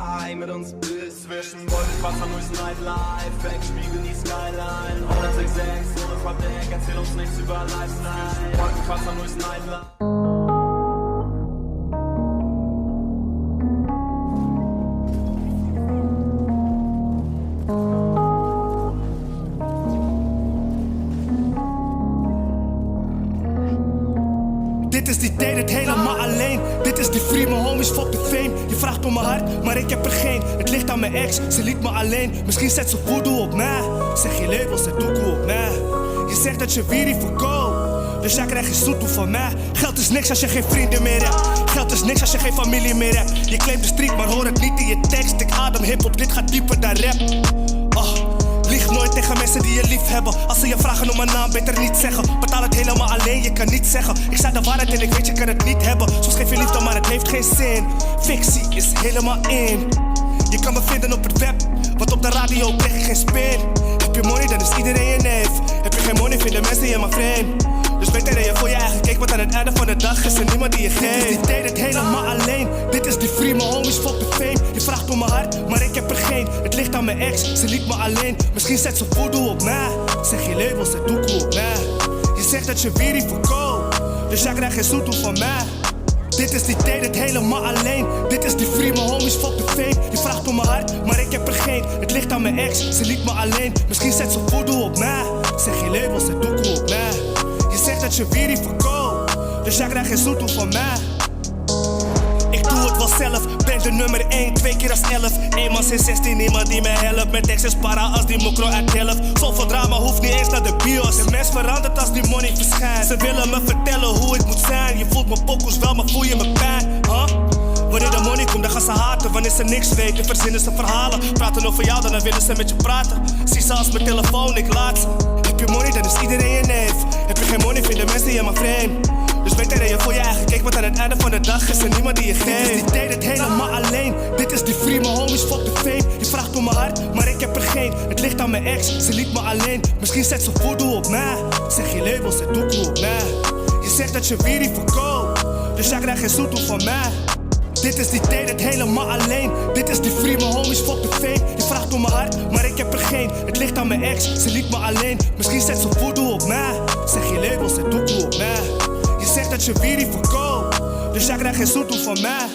high mit uns ist. Zwischen Wolkenkratzern durchs Nightlife, wegspiegeln die Skyline. 106, ohne Verdeck, erzähl uns nichts über Lifestyle. Wolkenkratzern durchs Nightlife. Dit is die tijd, het helemaal alleen. Dit is die free, mijn homies, fuck de fame. Je vraagt om mijn hart, maar ik heb er geen. Het ligt aan mijn ex, ze liet me alleen. Misschien zet ze voodoo op mij. Zeg je label, zet doekoe op mij. Je zegt dat je wierie verkoopt, dus jij krijgt geen zoetoe van mij. Geld is niks als je geen vrienden meer hebt. Geld is niks als je geen familie meer hebt. Je claimt de street, maar hoor het niet in je tekst. Ik adem hiphop, dit gaat dieper dan rap. Lieg nooit tegen mensen die je lief hebben. Als ze je vragen om mijn naam, beter niet zeggen. Betaal het helemaal alleen, je kan niet zeggen. Ik zei de waarheid en ik weet je kan het niet hebben. Soms geef je liefde, maar het heeft geen zin. Fictie is helemaal in. Je kan me vinden op het web, want op de radio krijg je geen spin. Heb je money, dan is iedereen je neef. Heb je geen money, vinden mensen je maar vreemd. Dus beter dat je voor je eigen kijkt, want aan het einde van de dag is er niemand die je geeft. Dit is die tijd, het helemaal alleen. Dit is die free, mijn homies, fuck de fame. Je vraagt om mijn hart, maar ik heb er geen. Het ligt aan mijn ex, ze liet me alleen. Misschien zet ze voodoo op mij. Zeg je label, zet doekoe op mij. Je zegt dat je wierie verkoopt, dus jij krijgt geen zoetoe van mij. Dit is die tijd, het helemaal alleen. Dit is die free, mijn homies, fuck de fame. Je vraagt om mijn hart, maar ik heb er geen. Het ligt aan mijn ex, ze liet me alleen. Misschien zet ze voodoo op mij. Zeg je label, zet doekoe op mij. Je zegt dat je wierie verkoopt, dus jij krijgt geen zoetoe van mij. Ik doe het wel zelf, ben de nummer 1, 2 keer als 11. Eenmaal sinds 16, niemand die me helpt. Mijn tekst is para als die mokro uit Delft. Zoveel drama hoeft niet eens naar de bios. De mens verandert als die money verschijnt. Ze willen me vertellen hoe het moet zijn. Je voelt mijn pokoes wel, maar voel je me pijn, huh? Wanneer de money komt, dan gaan ze haten. Wanneer ze niks weten, verzinnen ze verhalen. Praten over jou, dan willen ze met je praten. Zie ze als mijn telefoon, ik laat ze. Heb je money, dan is iedereen je neef. Heb je geen money, vinden mensen je maar vreemd. Dus beter dat je voor je eigen kijkt, want aan het einde van de dag is er niemand die je geeft. Dit is die tijd, het helemaal alleen. Dit is die free, mijn homies, fuck de fame. Je vraagt om mijn hart, maar ik heb er geen. Het ligt aan mijn ex, ze liet me alleen. Misschien zet ze voodoo op mij. Zeg je label, zet doekoe op mij. Je zegt dat je wierie verkoopt, dus jij krijgt geen zoetoe van mij. Dit is die tijd, het helemaal alleen. Dit is die free, mijn homies, fuck de fame. Je vraagt om mijn hart, maar ik heb er geen. Het ligt aan mijn ex, ze liet me alleen. Misschien zet ze voodoo op mij. Zeg je label, zet doekoe op mij. Je zegt dat je wierie verkoopt, dus jij krijgt geen zoetoe van mij.